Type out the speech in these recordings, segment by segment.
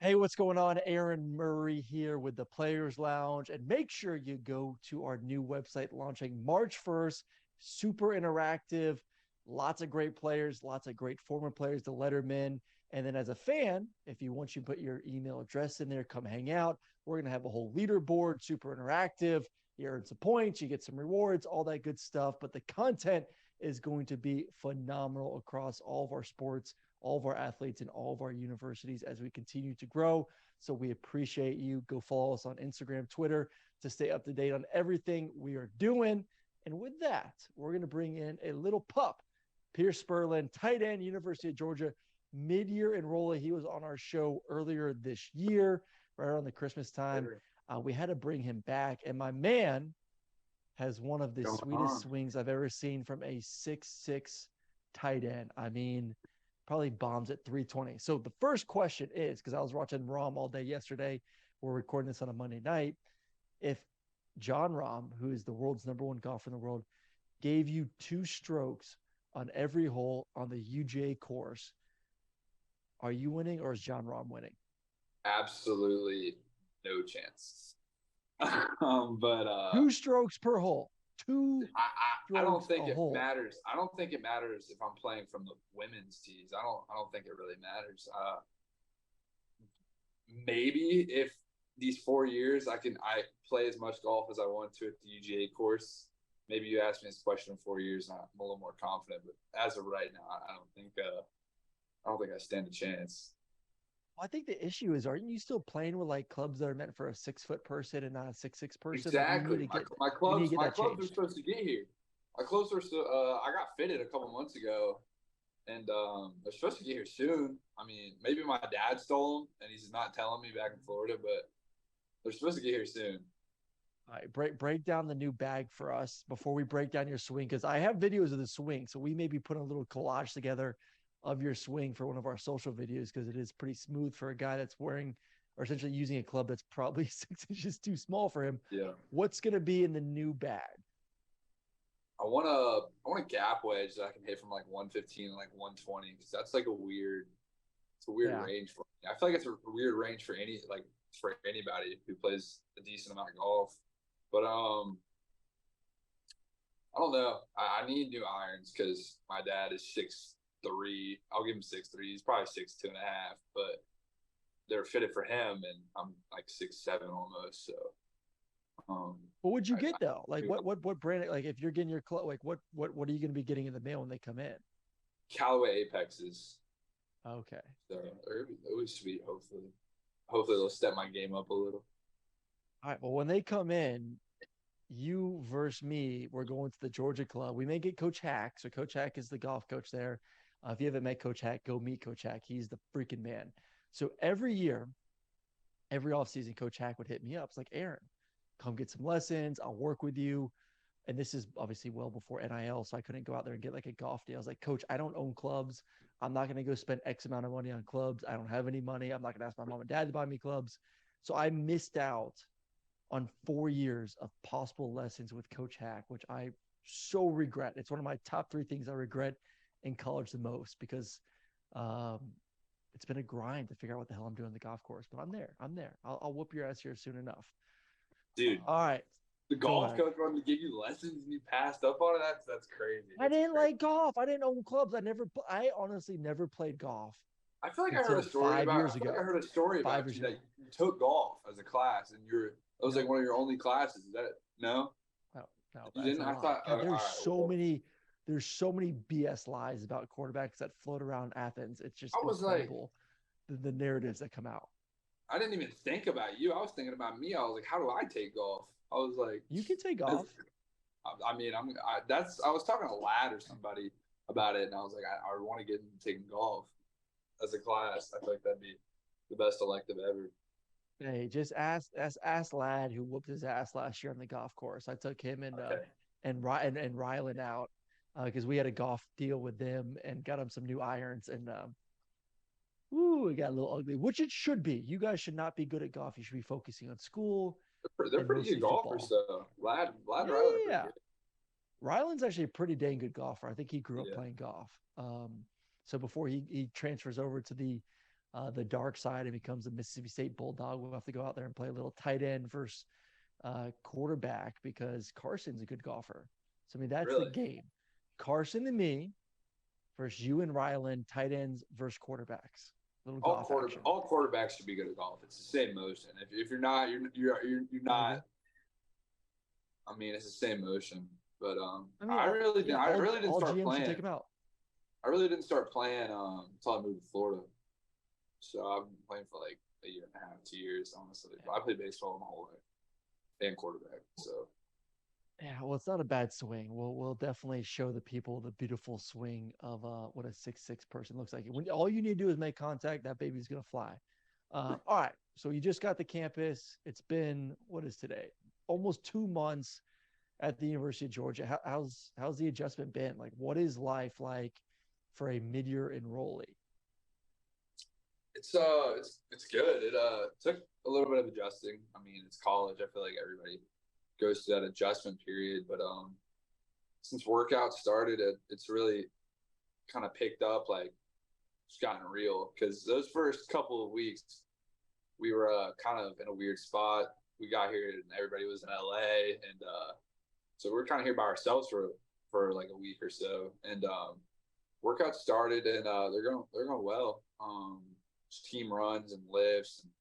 Hey, what's going on? Aaron Murray here with the Players Lounge. And make sure you go to our new website launching March 1st. Super interactive, lots of great players, lots of great former players to let them in. And then as a fan, if you want you to put your email address in there, come hang out. We're going to have a whole leaderboard, super interactive. You earn some points, you get some rewards, all that good stuff. But the content is going to be phenomenal across all of our sports, all of our athletes, and all of our universities as we continue to grow. So we appreciate you. Go follow us on Instagram, Twitter to stay up to date on everything we are doing. And with that, we're going to bring in a little pup, Pearce Spurlin, tight end, University of Georgia, mid-year enrollee. He was on our show earlier this year, right around the Christmas time. We had to bring him back. And my man has one of the sweetest swings I've ever seen from a 6'6" tight end. I mean, probably bombs at 320. So the first question is, because I was watching Rahm all day yesterday, we're recording this on a Monday night. If John Rahm, who is the world's number one golfer in the world, gave you two strokes on every hole on the UGA course, are you winning or is John Rahm winning? Absolutely no chance. But two strokes per hole. I don't think it hole. matters. I don't think it matters if I'm playing from the women's tees. I don't think it really matters. Maybe if these 4 years I play as much golf as I want to at the UGA course. Maybe you ask me this question in 4 years, and I'm a little more confident. But as of right now, I don't think I stand a chance. I think the issue is, aren't you still playing with like clubs that are meant for a 6 foot person and not a 6'6" person? Exactly. Like my clubs are supposed to get here. My clubs are still. I got fitted a couple months ago, and they're supposed to get here soon. I mean, maybe my dad stole them, and he's not telling me back in Florida, but they're supposed to get here soon. All right, break down the new bag for us before we break down your swing, because I have videos of the swing, so we may be putting a little collage together of your swing for one of our social videos, because it is pretty smooth for a guy that's wearing or essentially using a club that's probably 6 inches too small for him. Yeah. What's going to be in the new bag? I want a gap wedge that I can hit from like 115 to like 120, because that's like it's a weird range for me. I feel like it's a weird range for anybody who plays a decent amount of golf. But I don't know. I need new irons because my dad is 6'3". I'll give him 6'3". He's probably 6'2.5", but they're fitted for him, and I'm like 6'7" almost. So, what would you get though? Like what brand? Like if you're getting your club, like what are you going to be getting in the mail when they come in? Callaway Apexes. Okay. So it was sweet. Hopefully they'll step my game up a little. All right. Well, when they come in, you versus me, we're going to the Georgia club. We may get Coach Hack. So Coach Hack is the golf coach there. If you haven't met Coach Hack, go meet Coach Hack. He's the freaking man. So every year, every offseason, Coach Hack would hit me up. It's like, Aaron, come get some lessons. I'll work with you. And this is obviously well before NIL, so I couldn't go out there and get like a golf deal. I was like, Coach, I don't own clubs. I'm not going to go spend X amount of money on clubs. I don't have any money. I'm not going to ask my mom and dad to buy me clubs. So I missed out on 4 years of possible lessons with Coach Hack, which I so regret. It's one of my top 3 things I regret in college the most, because it's been a grind to figure out what the hell I'm doing on the golf course. But I'm there. I'll whoop your ass here soon enough. Dude. All right. The golf coach wanted to give you lessons and you passed up on it. That's crazy. I didn't like golf. I didn't own clubs. I honestly never played golf. I feel like I heard a story about 5 years ago. I heard a story about you that you took golf as a class, and it was like one of your only classes. Is that no? No. You didn't. I thought there's so many BS lies about quarterbacks that float around Athens. It's just incredible, the narratives that come out. I didn't even think about you. I was thinking about me. I was like, how do I take golf? I was like, you can take golf. I mean, I was talking to Lad or somebody about it, and I was like, I want to get into taking golf as a class. I feel like that'd be the best elective ever. Hey, just ask Lad, who whooped his ass last year on the golf course. I took him and Rylan out because we had a golf deal with them and got him some new irons, and it got a little ugly, which it should be. You guys should not be good at golf. You should be focusing on school. They're pretty good golfers, though. Lad yeah. Rylan's actually a pretty dang good golfer. I think he grew up playing golf. So before he transfers over to the the dark side and becomes a Mississippi State Bulldog, we'll have to go out there and play a little tight end versus quarterback because Carson's a good golfer. So I mean that's the Really? game. Carson and me versus you and Rylan, tight ends versus quarterbacks. Little golf action. All quarterbacks should be good at golf. It's the same motion. If you're not, you're not. I mean, it's the same motion. But I mean, I really didn't start GMs playing. Take them out. I really didn't start playing until I moved to Florida. So I've been playing for like a year and a half, 2 years, honestly. Yeah. I played baseball my whole life and quarterback. So yeah, well, it's not a bad swing. We'll definitely show the people the beautiful swing of what a 6'6" person looks like. When all you need to do is make contact, that baby's gonna fly. All right, so you just got the campus. It's been, what is today? Almost 2 months at the University of Georgia. How's the adjustment been? Like, what is life like for a mid-year enrollee? It's good. It took a little bit of adjusting. I mean, it's college. I feel like everybody goes through that adjustment period, but since workout started, it's really kind of picked up. Like, it's gotten real because those first couple of weeks we were kind of in a weird spot. We got here and everybody was in LA, and so we're kind of here by ourselves for like a week or so. And workout started, and they're going well. Just team runs and lifts, and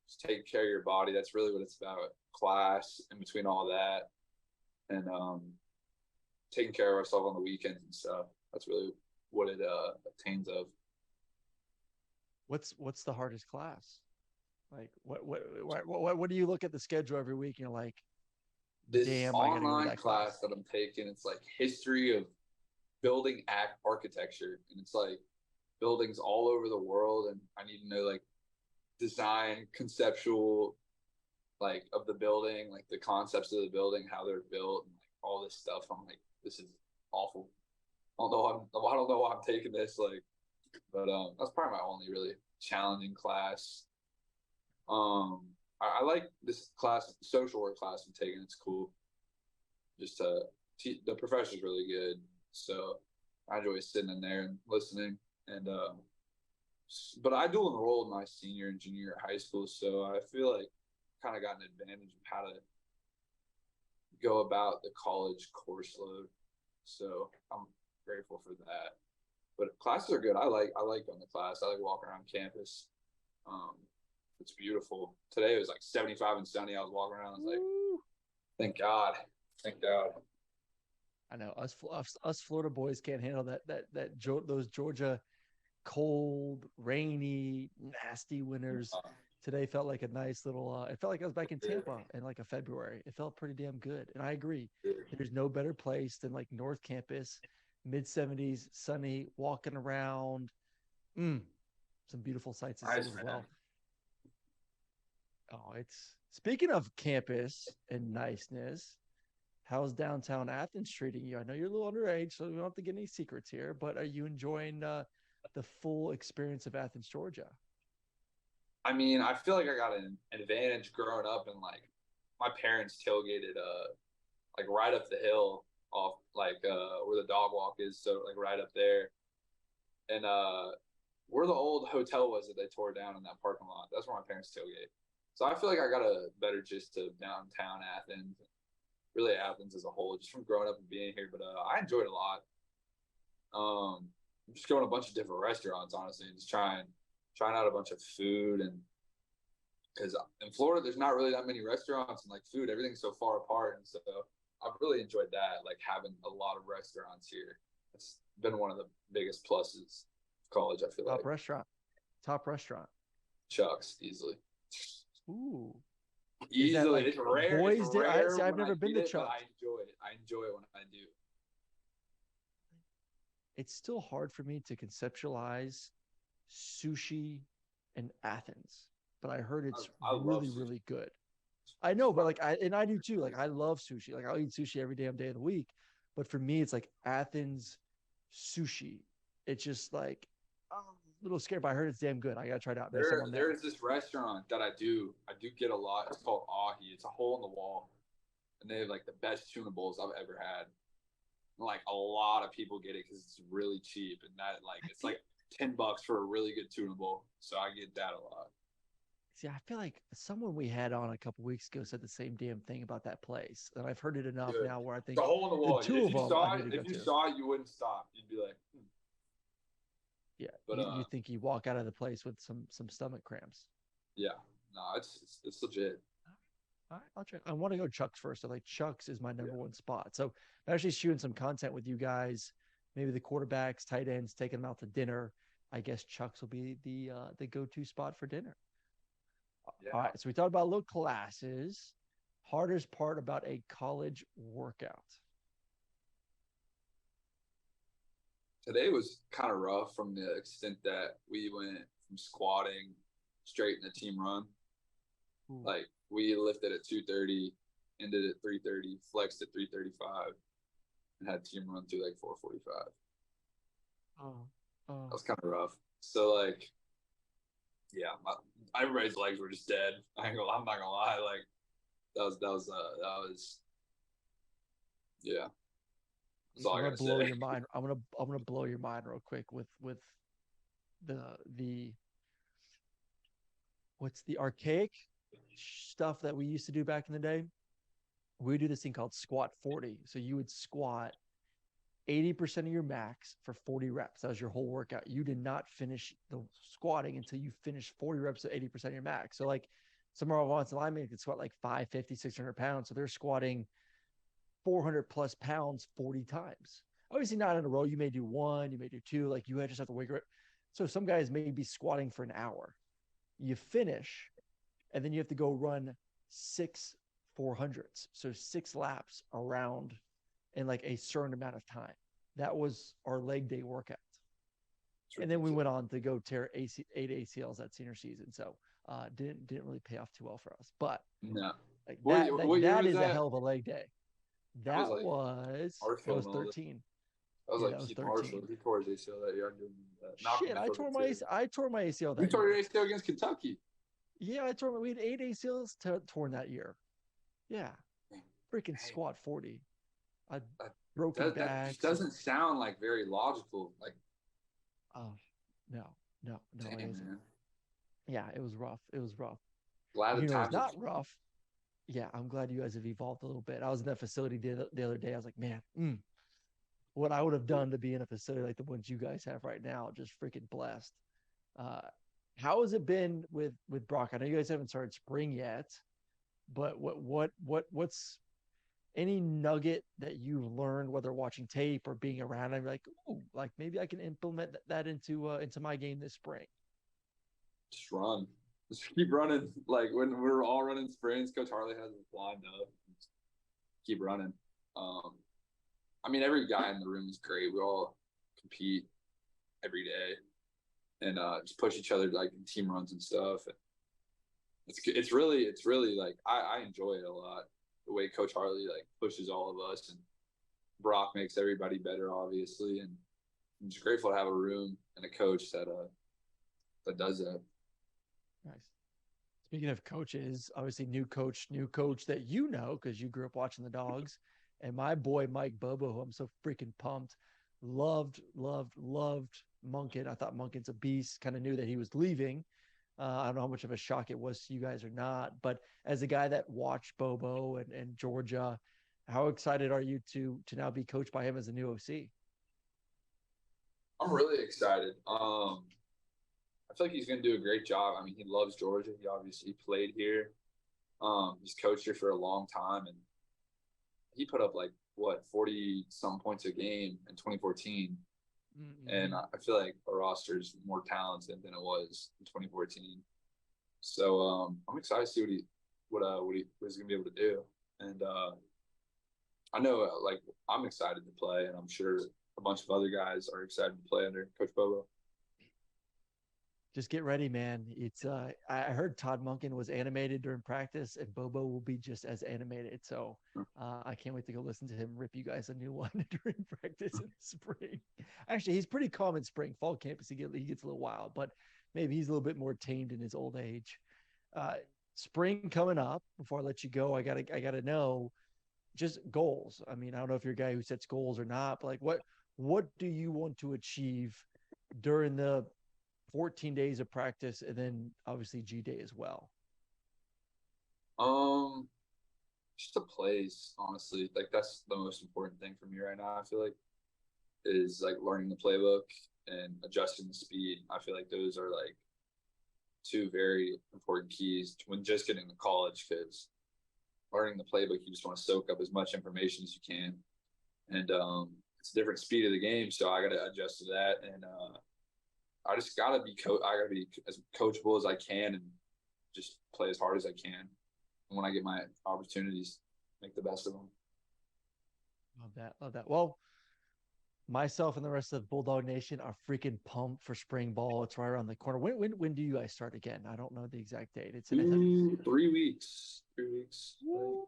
just taking care of your body. That's really what it's about. Class in between all that, and taking care of ourselves on the weekends and stuff. That's really what it attains of. What's the hardest class? Like what do you look at the schedule every week and you're like, this damn, online class that I'm taking, it's like history of building architecture, and it's like buildings all over the world, and I need to know like design, conceptual, like of the building, like the concepts of the building, how they're built, and like all this stuff. I'm like, this is awful. I don't know why I'm taking this, like, but that's probably my only really challenging class. I like this class, social work class I'm taking. It's cool. Just the professor's really good, so I enjoy sitting in there and listening. And but I dual enrolled my senior and junior year at high school, so I feel like I kind of got an advantage of how to go about the college course load. So I'm grateful for that. But classes are good. I like going to class. I like walking around campus. It's beautiful. Today it was like 75 and sunny. I was walking around. I was like, thank God. I know us Florida boys can't handle those Georgia cold, rainy, nasty winters. Today felt like a nice little. It felt like I was back in Tampa in like a February. It felt pretty damn good, and I agree. There's no better place than like North Campus, mid-70s, sunny, walking around. Some beautiful sights to see as well. Oh, it's speaking of campus and niceness. How's downtown Athens treating you? I know you're a little underage, so we don't have to get any secrets here, but are you enjoying the full experience of Athens, Georgia? I mean, I feel like I got an advantage growing up, and like my parents tailgated like right up the hill off like where the dog walk is, so like right up there. And where the old hotel was that they tore down in that parking lot, that's where my parents tailgate. So I feel like I got a better gist of downtown Athens, really Athens as a whole, just from growing up and being here. But I enjoyed it a lot. I'm just going to a bunch of different restaurants, honestly, and just trying out a bunch of food. And because in Florida, there's not really that many restaurants, and like food, everything's so far apart. And so I've really enjoyed that, like having a lot of restaurants here. It's been one of the biggest pluses of college, I feel like. Top restaurant. Chuck's, easily. Ooh. Easily. Like it's rare. Boys it's rare I've never been to Chuck's. I enjoy it. I enjoy it when I do. It's still hard for me to conceptualize sushi in Athens, but I heard it's really good. I know, but like I do too. Like I love sushi. Like I'll eat sushi every damn day of the week. But for me, it's like Athens sushi. It's just like I'm a little scared, but I heard it's damn good. I gotta try it out. There's this restaurant that I do get a lot. It's called Ahi. It's a hole in the wall, and they have like the best tuna bowls I've ever had. And like a lot of people get it because it's really cheap, and that like it's like $10 for a really good tunable. So I get that a lot. See, I feel like someone we had on a couple weeks ago said the same damn thing about that place, and I've heard it enough Dude, now where I it's think a hole in the the wall. two of them I need to go If you to. saw it, you wouldn't stop. You'd be like, Yeah, But you think you walk out of the place with some stomach cramps. yeah, no, it's legit. All right, I'll check. I want to go Chuck's first. So like Chuck's is my number Yeah. one spot. So I'm actually shooting some content with you guys. Maybe the quarterbacks, tight ends, taking them out to dinner. I guess Chuck's will be the go-to spot for dinner. Yeah. All right. So we talked about little classes. Hardest part about a college workout. Today was kind of rough from the extent that we went from squatting straight in the team run. Ooh. Like we lifted at 2:30, ended at 3:30, flexed at 3:35, and had team run through like 4:45. That was kind of rough. So like, yeah, everybody's legs were just dead. I'm not gonna lie. Like that was yeah. That's all I'm I gonna gotta blow say. your mind. I'm gonna blow your mind real quick with the what's the archaic stuff that we used to do back in the day. We would do this thing called squat 40. So you would squat 80% of your max for 40 reps. That was your whole workout. You did not finish the squatting until you finished 40 reps at 80% of your max. So like some of our advanced linemen could squat like 550, 600 pounds. So they're squatting 400 plus pounds 40 times. Obviously not in a row. You may do one, you may do two. Like you just have to wake up. So some guys may be squatting for an hour. You finish, and then you have to go run 6 400s. So 6 laps around in like a certain amount of time. That was our leg day workout. And then we went on to go tear 8 ACLs that senior season. So didn't really pay off too well for us. But no. like What that is a hell of a leg day. That was like was 13. That was Yeah, like that was Keith 13. Marshall. He tore his ACL that year. Shit, I tore my ACL that You tore year. your ACL against Kentucky. Yeah, we had 8 ACLs torn that year. Yeah. Freaking squat 40. I broken back. That just doesn't sound like very logical. Like, oh, no, dang, it isn't. Man. Yeah, it was rough. Glad you know, it's not rough. Yeah, I'm glad you guys have evolved a little bit. I was in that facility the other day. I was like, man, what I would have done to be in a facility like the ones you guys have right now, just freaking blessed. How has it been with Brock? I know you guys haven't started spring yet, but what's any nugget that you've learned, whether watching tape or being around, and like, ooh, like maybe I can implement that into my game this spring? Just run. Just keep running. Like when we're all running sprints, Coach Harley has us lined up. Just keep running. I mean, every guy in the room is great. We all compete every day and just push each other like in team runs and stuff. And it's really like I enjoy it a lot. The way Coach Harley like pushes all of us, and Brock makes everybody better, obviously. And I'm just grateful to have a room and a coach that does that. Nice. Speaking of coaches, obviously new coach that you know because you grew up watching the Dogs, and my boy Mike Bobo, who I'm so freaking pumped, loved Monken. I thought Monken's a beast. Kind of knew that he was leaving. I don't know how much of a shock it was to you guys or not, but as a guy that watched Bobo and Georgia, how excited are you to now be coached by him as a new OC? I'm really excited. I feel like he's going to do a great job. I mean, he loves Georgia. He obviously played here. He's coached here for a long time, and he put up 40 some points a game in 2014. Mm-hmm. And I feel like our roster is more talented than it was in 2014. So I'm excited to see what he's going to be able to do. And I know I'm excited to play, and I'm sure a bunch of other guys are excited to play under Coach Bobo. Just get ready, man. It's I heard Todd Monken was animated during practice, and Bobo will be just as animated. So I can't wait to go listen to him rip you guys a new one during practice in the spring. Actually, he's pretty calm in spring. Fall campus, he gets a little wild, but maybe he's a little bit more tamed in his old age. Spring coming up. Before I let you go, I gotta know just goals. I mean, I don't know if you're a guy who sets goals or not, but what do you want to achieve during the 14 days of practice, and then obviously G Day as well? Just the plays, honestly. Like that's the most important thing for me right now. I feel like is like learning the playbook and adjusting the speed. I feel like those are like two very important keys when just getting to college, because learning the playbook, you just want to soak up as much information as you can. And it's a different speed of the game, so I got to adjust to that. And I just got to be I got to be as coachable as I can and just play as hard as I can. And when I get my opportunities, make the best of them. Love that. Love that. Well, myself and the rest of Bulldog Nation are freaking pumped for spring ball. It's right around the corner. When do you guys start again? I don't know the exact date. It's 3 weeks. 3 weeks. Woo.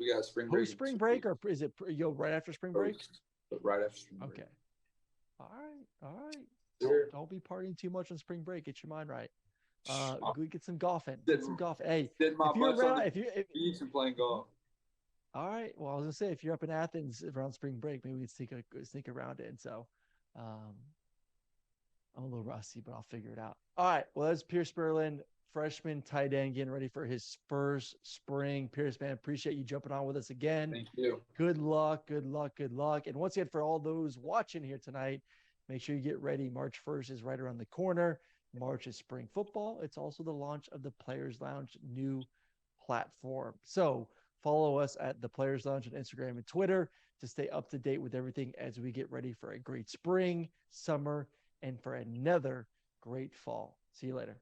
We got spring break. Post spring break, or is it right after spring break? Right after spring break. Okay. All right. Sure. Don't be partying too much on spring break. Get your mind right. Get some golf in. Get some golf. Hey, if you're around, if you beach and playing golf. All right. Well, I was gonna say, if you're up in Athens around spring break, maybe we can sneak around in. So, I'm a little rusty, but I'll figure it out. All right. Well, that's Pearce Spurlin, freshman tight end, getting ready for his first spring. Pearce, man, appreciate you jumping on with us again. Thank you. Good luck. And once again, for all those watching here tonight, make sure you get ready. March 1st is right around the corner. March is spring football. It's also the launch of the Players Lounge new platform. So follow us at the Players Lounge on Instagram and Twitter to stay up to date with everything as we get ready for a great spring, summer, and for another great fall. See you later.